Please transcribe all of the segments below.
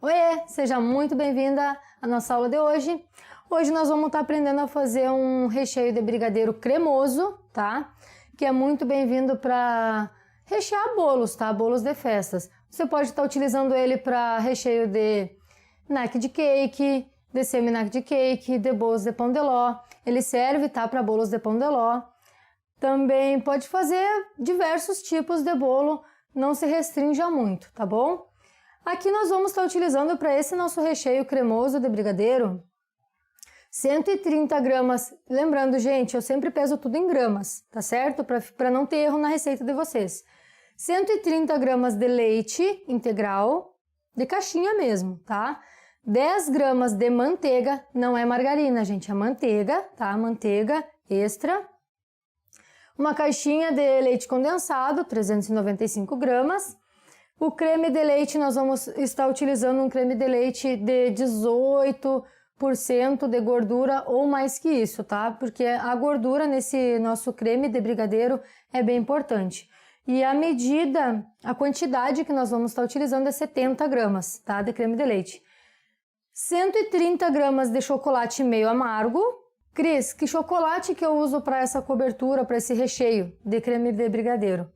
Oiê, seja muito bem-vinda à nossa aula de hoje. Hoje nós vamos estar aprendendo a fazer um recheio de brigadeiro cremoso, tá? Que é muito bem-vindo para rechear bolos, tá? Bolos de festas. Você pode estar utilizando ele para recheio de naque cake, de semi-naque cake, de bolos de pão de ló. Ele serve, tá? Para bolos de pão de ló. Também pode fazer diversos tipos de bolo, não se restrinja muito, tá bom? Aqui nós vamos estar utilizando para esse nosso recheio cremoso de brigadeiro 130 gramas. Lembrando, gente, eu sempre peso tudo em gramas, tá certo? Para não ter erro na receita de vocês. 130 gramas de leite integral, de caixinha mesmo, tá? 10 gramas de manteiga, não é margarina, gente, é manteiga, tá? Manteiga extra. Uma caixinha de leite condensado, 395 gramas. O creme de leite, nós vamos estar utilizando um creme de leite de 18% de gordura ou mais que isso, tá? Porque a gordura nesse nosso creme de brigadeiro é bem importante. E a medida, a quantidade que nós vamos estar utilizando é 70 gramas, tá? De creme de leite. 130 gramas de chocolate meio amargo. Cris, que chocolate que eu uso para essa cobertura, para esse recheio de creme de brigadeiro?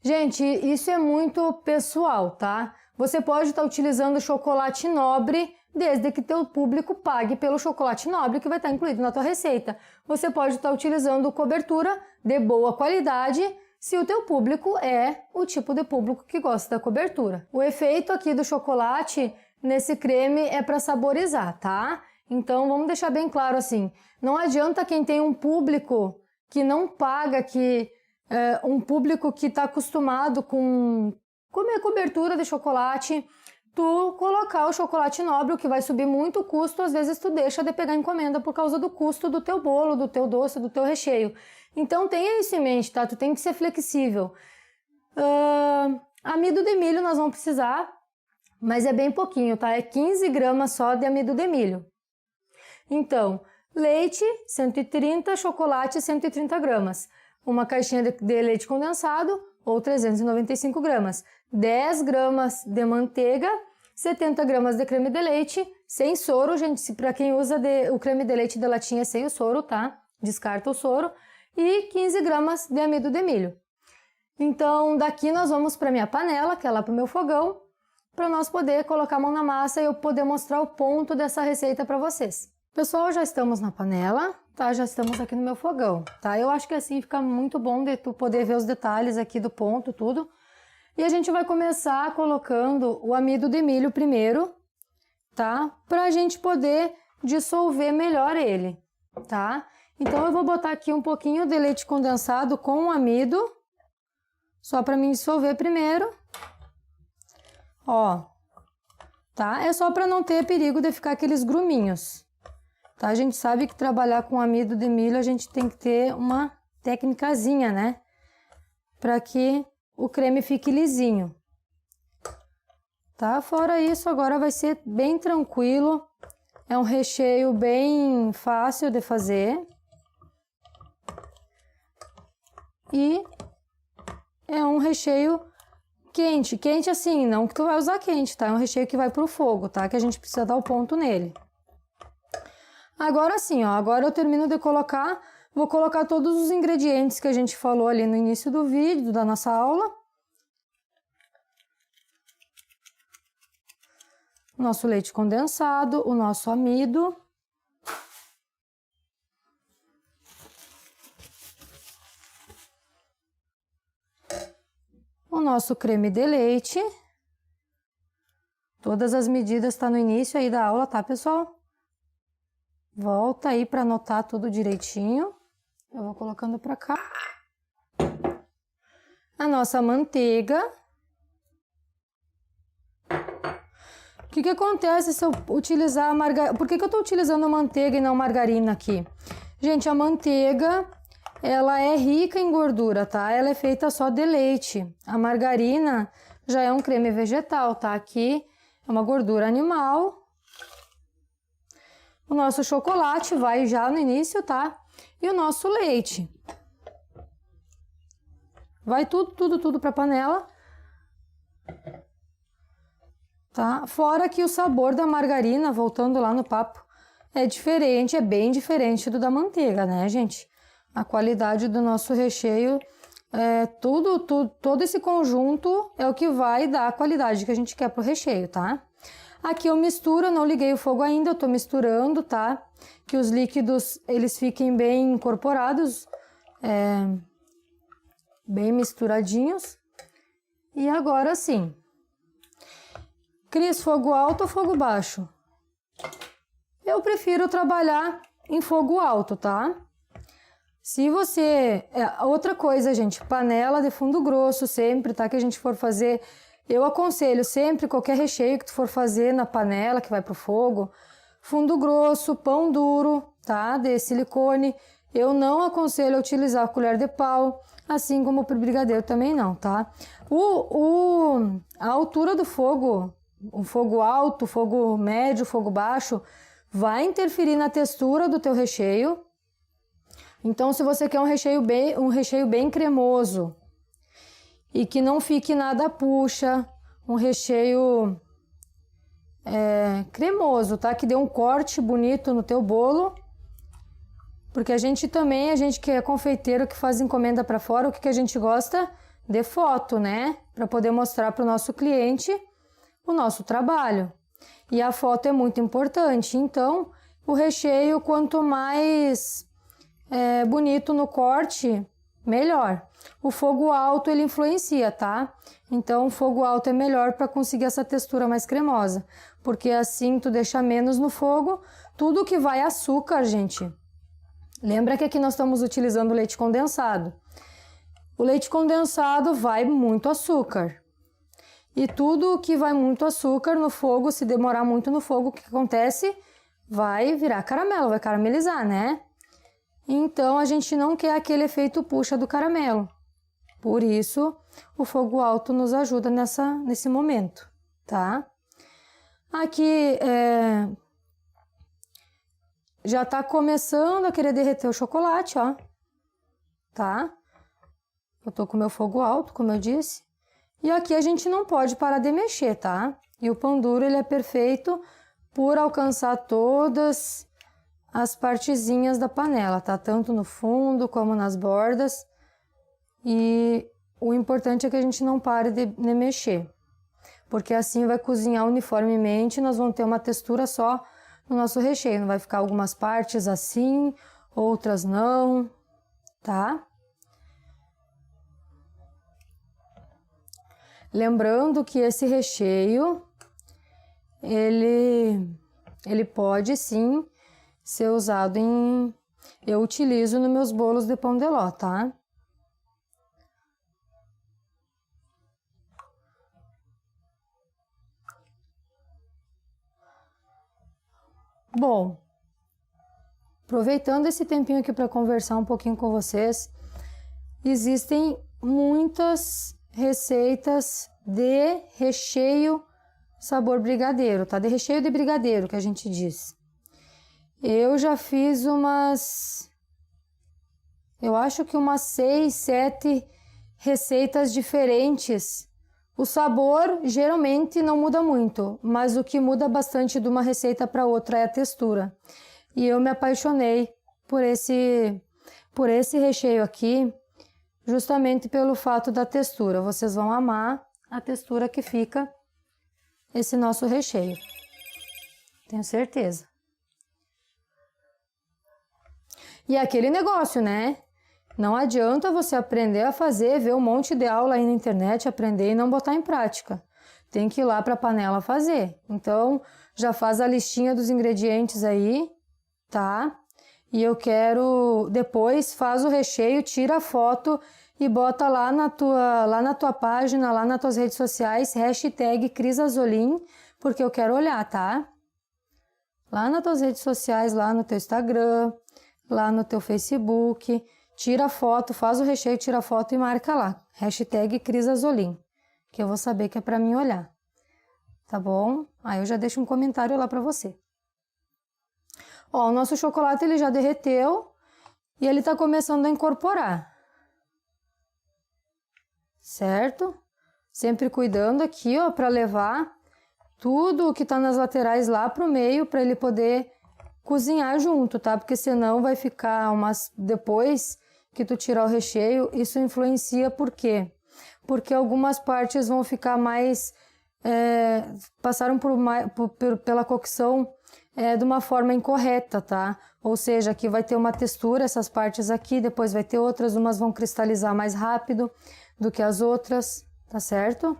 Gente, isso é muito pessoal, tá? Você pode estar utilizando chocolate nobre, desde que teu público pague pelo chocolate nobre que vai estar incluído na tua receita. Você pode estar utilizando cobertura de boa qualidade, se o teu público é o tipo de público que gosta da cobertura. O efeito aqui do chocolate nesse creme é para saborizar, tá? Então vamos deixar bem claro assim, não adianta quem tem um público que não paga, um público que está acostumado com comer cobertura de chocolate, tu colocar o chocolate nobre, o que vai subir muito o custo, às vezes tu deixa de pegar encomenda por causa do custo do teu bolo, do teu doce, do teu recheio. Então tenha isso em mente, tá? Tu tem que ser flexível. Amido de milho nós vamos precisar, mas é bem pouquinho, tá? É 15 gramas só de amido de milho. Então, leite 130, chocolate 130 gramas. Uma caixinha de leite condensado ou 395 gramas. 10 gramas de manteiga, 70 gramas de creme de leite, sem soro, gente, para quem usa o creme de leite de latinha sem o soro, tá? Descarta o soro. E 15 gramas de amido de milho. Então, daqui nós vamos para minha panela, que é lá para o meu fogão, para nós poder colocar a mão na massa e eu poder mostrar o ponto dessa receita para vocês. Pessoal, já estamos na panela, tá? Já estamos aqui no meu fogão, tá? Eu acho que assim fica muito bom de tu poder ver os detalhes aqui do ponto, tudo. E a gente vai começar colocando o amido de milho primeiro, tá? Pra gente poder dissolver melhor ele, tá? Então eu vou botar aqui um pouquinho de leite condensado com amido, só para mim dissolver primeiro. Ó, tá? É só para não ter perigo de ficar aqueles gruminhos. Tá? A gente sabe que trabalhar com amido de milho a gente tem que ter uma técnicazinha, né? Para que o creme fique lisinho. Tá? Fora isso, agora vai ser bem tranquilo. É um recheio bem fácil de fazer. E é um recheio quente. Quente assim, não que tu vai usar quente, tá? É um recheio que vai pro fogo, tá? Que a gente precisa dar o ponto nele. Agora sim, ó, agora eu termino de colocar, vou colocar todos os ingredientes que a gente falou ali no início do vídeo, da nossa aula. Nosso leite condensado, o nosso amido. O nosso creme de leite. Todas as medidas estão no início aí da aula, tá, pessoal? Volta aí para anotar tudo direitinho. Eu vou colocando para cá. A nossa manteiga. O que acontece se eu utilizar a margarina? Por que eu estou utilizando a manteiga e não margarina aqui? Gente, a manteiga, ela é rica em gordura, tá? Ela é feita só de leite. A margarina já é um creme vegetal, tá? Aqui é uma gordura animal. O nosso chocolate vai já no início, tá? E o nosso leite. Vai tudo para a panela. tá? Fora que o sabor da margarina, voltando lá no papo, é diferente, é bem diferente do da manteiga, né, gente? A qualidade do nosso recheio, todo esse conjunto é o que vai dar a qualidade que a gente quer pro recheio, tá? Aqui eu misturo, não liguei o fogo ainda, eu tô misturando, tá? Que os líquidos, eles fiquem bem incorporados, bem misturadinhos. E agora sim. Cris, fogo alto ou fogo baixo? Eu prefiro trabalhar em fogo alto, tá? Se você... outra coisa, gente, panela de fundo grosso sempre, tá? Que a gente for fazer... Eu aconselho sempre, qualquer recheio que tu for fazer na panela, que vai pro fogo, fundo grosso, pão duro, tá? De silicone. Eu não aconselho a utilizar a colher de pau, assim como pro brigadeiro também não, tá? A altura do fogo, o fogo alto, fogo médio, fogo baixo, vai interferir na textura do teu recheio. Então, se você quer um recheio bem cremoso e que não fique nada puxa, um recheio cremoso, tá? Que dê um corte bonito no teu bolo. Porque a gente que é confeiteiro, que faz encomenda para fora, o que a gente gosta? De foto, né? Para poder mostrar para o nosso cliente o nosso trabalho. E a foto é muito importante. Então, o recheio, quanto mais bonito no corte, melhor. O fogo alto, ele influencia, tá? Então, o fogo alto é melhor para conseguir essa textura mais cremosa. Porque assim, tu deixa menos no fogo. Tudo que vai açúcar, gente... Lembra que aqui nós estamos utilizando leite condensado. O leite condensado vai muito açúcar. E tudo que vai muito açúcar no fogo, se demorar muito no fogo, o que acontece? Vai virar caramelo, vai caramelizar, né? Então, a gente não quer aquele efeito puxa do caramelo. Por isso, o fogo alto nos ajuda nesse momento, tá? Aqui, já tá começando a querer derreter o chocolate, ó. Tá? Eu tô com o meu fogo alto, como eu disse. E aqui a gente não pode parar de mexer, tá? E o pão duro, ele é perfeito por alcançar todas as partezinhas da panela, tá? Tanto no fundo como nas bordas. E o importante é que a gente não pare de mexer. Porque assim vai cozinhar uniformemente e nós vamos ter uma textura só no nosso recheio. Não vai ficar algumas partes assim, outras não, tá? Lembrando que esse recheio, ele pode sim ser usado eu utilizo nos meus bolos de pão de ló, tá? Bom, aproveitando esse tempinho aqui para conversar um pouquinho com vocês, existem muitas receitas de recheio sabor brigadeiro, tá? De recheio de brigadeiro, que a gente diz. Eu já fiz eu acho que umas 6, 7 receitas diferentes. O sabor geralmente não muda muito, mas o que muda bastante de uma receita para outra é a textura. E eu me apaixonei por esse recheio aqui, justamente pelo fato da textura. Vocês vão amar a textura que fica esse nosso recheio. Tenho certeza. E é aquele negócio, né? Não adianta você aprender a fazer, ver um monte de aula aí na internet, aprender e não botar em prática. Tem que ir lá para a panela fazer. Então, já faz a listinha dos ingredientes aí, tá? E eu quero... Depois faz o recheio, tira a foto e bota lá na tua página, lá nas tuas redes sociais, hashtag Cris Azolim, porque eu quero olhar, tá? Lá nas tuas redes sociais, lá no teu Instagram, lá no teu Facebook... Tira a foto, faz o recheio, tira a foto e marca lá. Hashtag Cris Azolim, que eu vou saber que é para mim olhar. Tá bom? Aí eu já deixo um comentário lá para você. Ó, o nosso chocolate ele já derreteu e ele tá começando a incorporar. Certo? Sempre cuidando aqui, ó, para levar tudo que tá nas laterais lá pro meio para ele poder cozinhar junto, tá? Porque senão vai ficar depois que tu tirar o recheio, isso influencia por quê? Porque algumas partes vão ficar mais passaram pela cocção de uma forma incorreta, tá? Ou seja, aqui vai ter uma textura, essas partes aqui, depois vai ter outras, umas vão cristalizar mais rápido do que as outras, tá certo?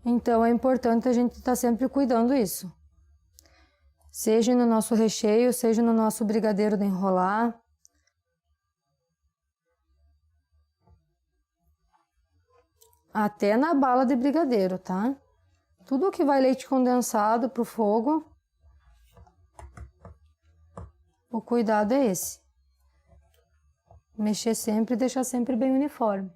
Então é importante a gente estar sempre cuidando isso. Seja no nosso recheio, seja no nosso brigadeiro de enrolar. Até na bala de brigadeiro, tá? Tudo que vai leite condensado pro fogo, o cuidado é esse. Mexer sempre e deixar sempre bem uniforme.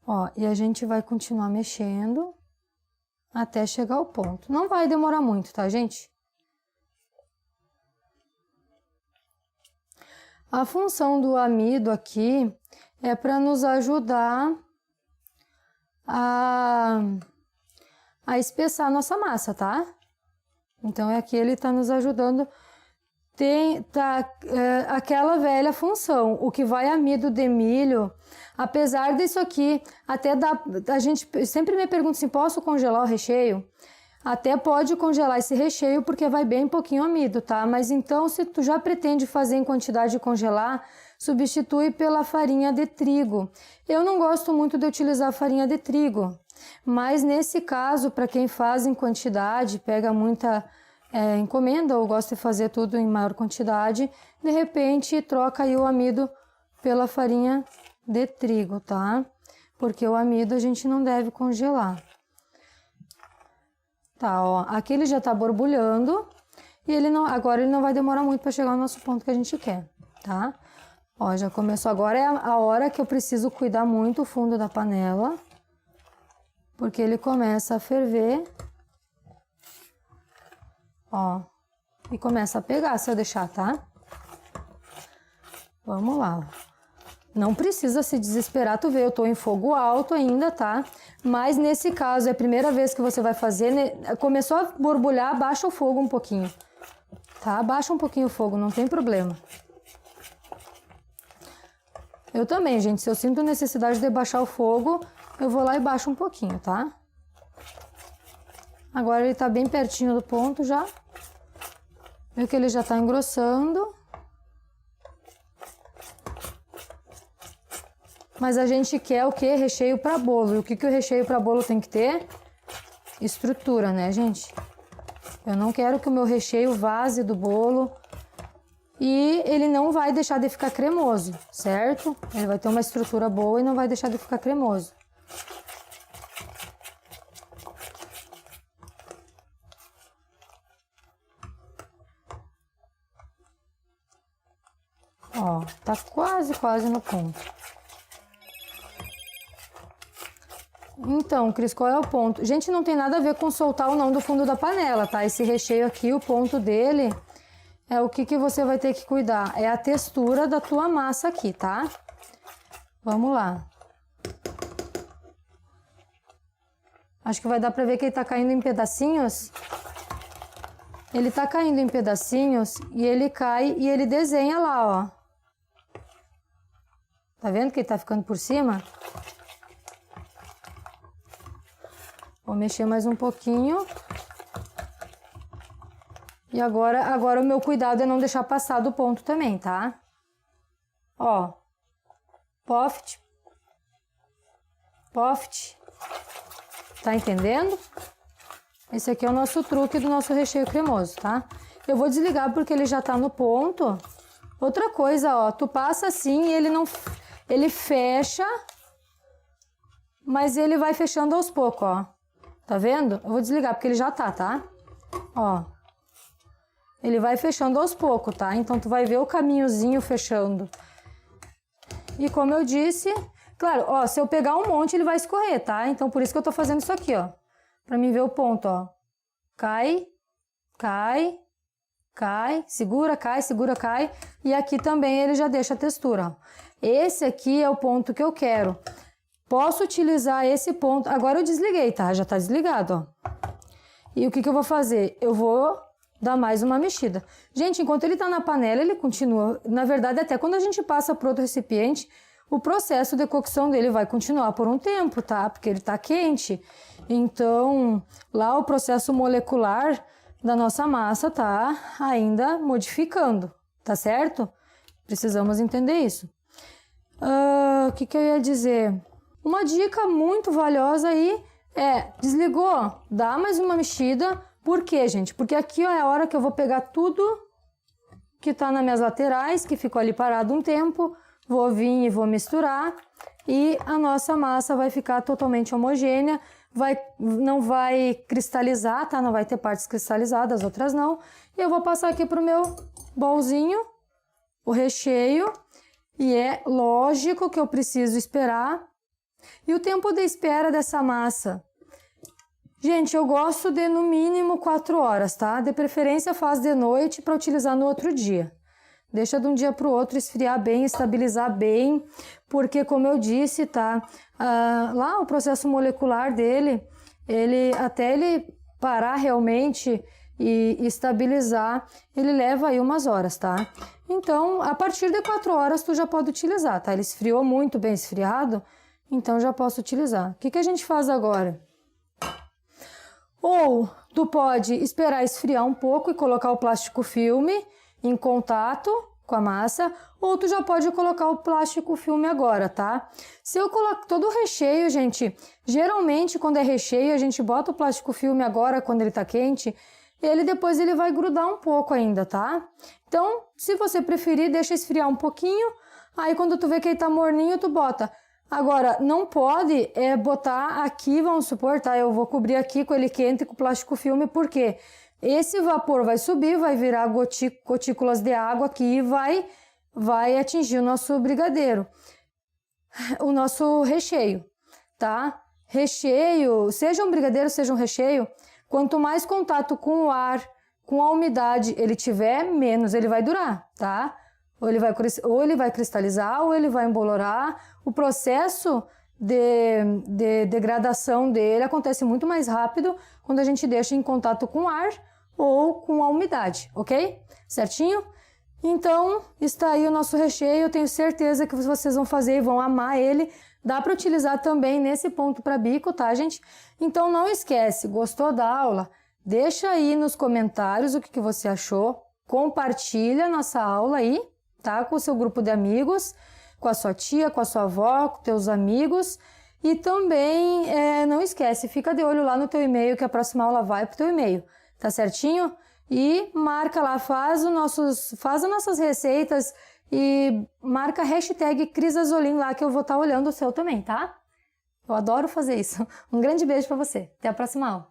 Ó, e a gente vai continuar mexendo até chegar ao ponto. Não vai demorar muito, tá, gente? A função do amido aqui é para nos ajudar a espessar a nossa massa, tá? Então, aqui ele tá nos ajudando. Aquela velha função, o que vai amido de milho, apesar disso aqui, até dá, a gente sempre me pergunta assim, posso congelar o recheio? Até pode congelar esse recheio porque vai bem pouquinho amido, tá? Mas então, se tu já pretende fazer em quantidade de congelar, substitui pela farinha de trigo. Eu não gosto muito de utilizar farinha de trigo, mas nesse caso, para quem faz em quantidade, pega muita encomenda ou gosta de fazer tudo em maior quantidade, de repente troca aí o amido pela farinha de trigo, tá? Porque o amido a gente não deve congelar. Tá, ó, aqui ele já tá borbulhando e agora ele não vai demorar muito para chegar ao nosso ponto que a gente quer, tá? Ó, já começou, agora é a hora que eu preciso cuidar muito o fundo da panela, porque ele começa a ferver, ó, e começa a pegar se eu deixar, tá? Vamos lá. Não precisa se desesperar, tu vê, eu tô em fogo alto ainda, tá? Mas nesse caso, é a primeira vez que você vai fazer, começou a borbulhar, abaixa o fogo um pouquinho, tá? Abaixa um pouquinho o fogo, não tem problema. Eu também, gente, se eu sinto necessidade de baixar o fogo, eu vou lá e baixo um pouquinho, tá? Agora ele tá bem pertinho do ponto já. Viu que ele já tá engrossando. Mas a gente quer o que? Recheio para bolo. E o que o recheio para bolo tem que ter? Estrutura, né, gente? Eu não quero que o meu recheio vaze do bolo. E ele não vai deixar de ficar cremoso, certo? Ele vai ter uma estrutura boa e não vai deixar de ficar cremoso. Ó, tá quase no ponto. Então, Cris, qual é o ponto? Gente, não tem nada a ver com soltar ou não do fundo da panela, tá? Esse recheio aqui, o ponto dele é o que você vai ter que cuidar. É a textura da tua massa aqui, tá? Vamos lá. Acho que vai dar pra ver que ele tá caindo em pedacinhos. Ele tá caindo em pedacinhos e ele cai e ele desenha lá, ó. Tá vendo que ele tá ficando por cima? Vou mexer mais um pouquinho. E agora o meu cuidado é não deixar passar do ponto também, tá? Ó. Poft. Poft. Tá entendendo? Esse aqui é o nosso truque do nosso recheio cremoso, tá? Eu vou desligar porque ele já tá no ponto. Outra coisa, ó. Tu passa assim e ele não... Ele fecha, mas ele vai fechando aos poucos, ó. Tá vendo? Eu vou desligar porque ele já tá? Ó. Ele vai fechando aos poucos, tá? Então, tu vai ver o caminhozinho fechando. E como eu disse, claro, ó, se eu pegar um monte, ele vai escorrer, tá? Então, por isso que eu tô fazendo isso aqui, ó. Pra mim ver o ponto, ó. Cai, cai, cai, segura, cai. E aqui também ele já deixa a textura, ó. esse aqui é o ponto que eu quero. Posso utilizar esse ponto. Agora eu desliguei, tá? Já tá desligado, ó. E o que eu vou fazer? Eu vou dar mais uma mexida. Gente, enquanto ele tá na panela, ele continua. Na verdade, até quando a gente passa para outro recipiente, o processo de cocção dele vai continuar por um tempo, tá? Porque ele tá quente. Então, lá o processo molecular da nossa massa tá ainda modificando, tá certo? Precisamos entender isso. O que eu ia dizer? Uma dica muito valiosa aí é, desligou, dá mais uma mexida. Por quê, gente? Porque aqui ó, é a hora que eu vou pegar tudo que tá nas minhas laterais, que ficou ali parado um tempo, vou vir e vou misturar e a nossa massa vai ficar totalmente homogênea, não vai cristalizar, tá? Não vai ter partes cristalizadas, outras não. E eu vou passar aqui pro meu bolzinho, o recheio, e é lógico que eu preciso esperar. E o tempo de espera dessa massa? Gente, eu gosto de no mínimo 4 horas, tá? De preferência faz de noite para utilizar no outro dia. Deixa de um dia para o outro esfriar bem, estabilizar bem, porque como eu disse, tá? Lá o processo molecular dele, até ele parar realmente e estabilizar, ele leva aí umas horas, tá? Então, a partir de 4 horas tu já pode utilizar, tá? Ele esfriou muito bem esfriado, então já posso utilizar. O que a gente faz agora? Ou tu pode esperar esfriar um pouco e colocar o plástico filme em contato com a massa, ou tu já pode colocar o plástico filme agora, tá? Se eu coloco todo o recheio, gente, geralmente quando é recheio a gente bota o plástico filme agora quando ele tá quente, depois ele vai grudar um pouco ainda, tá? Então, se você preferir, deixa esfriar um pouquinho, aí quando tu vê que ele tá morninho, tu bota. Agora, não pode botar aqui, vamos supor, tá? Eu vou cobrir aqui com ele quente com plástico filme, porque esse vapor vai subir, vai virar gotículas de água aqui e vai atingir o nosso brigadeiro, o nosso recheio, tá? Recheio, seja um brigadeiro, seja um recheio, quanto mais contato com o ar, com a umidade ele tiver, menos ele vai durar, tá? Ou ele vai cristalizar, ou ele vai embolorar. O processo de degradação dele acontece muito mais rápido quando a gente deixa em contato com o ar ou com a umidade, ok? Certinho? Então, está aí o nosso recheio. Eu tenho certeza que vocês vão fazer e vão amar ele. Dá para utilizar também nesse ponto para bico, tá, gente? Então, não esquece, gostou da aula? Deixa aí nos comentários o que você achou. Compartilha nossa aula aí, tá? Com o seu grupo de amigos, com a sua tia, com a sua avó, com teus amigos. E também, não esquece, fica de olho lá no teu e-mail, que a próxima aula vai pro teu e-mail, tá certinho? E marca lá, faz as nossas receitas e marca a hashtag Crisazolim lá, que eu vou estar olhando o seu também, tá? Eu adoro fazer isso. Um grande beijo para você. Até a próxima aula.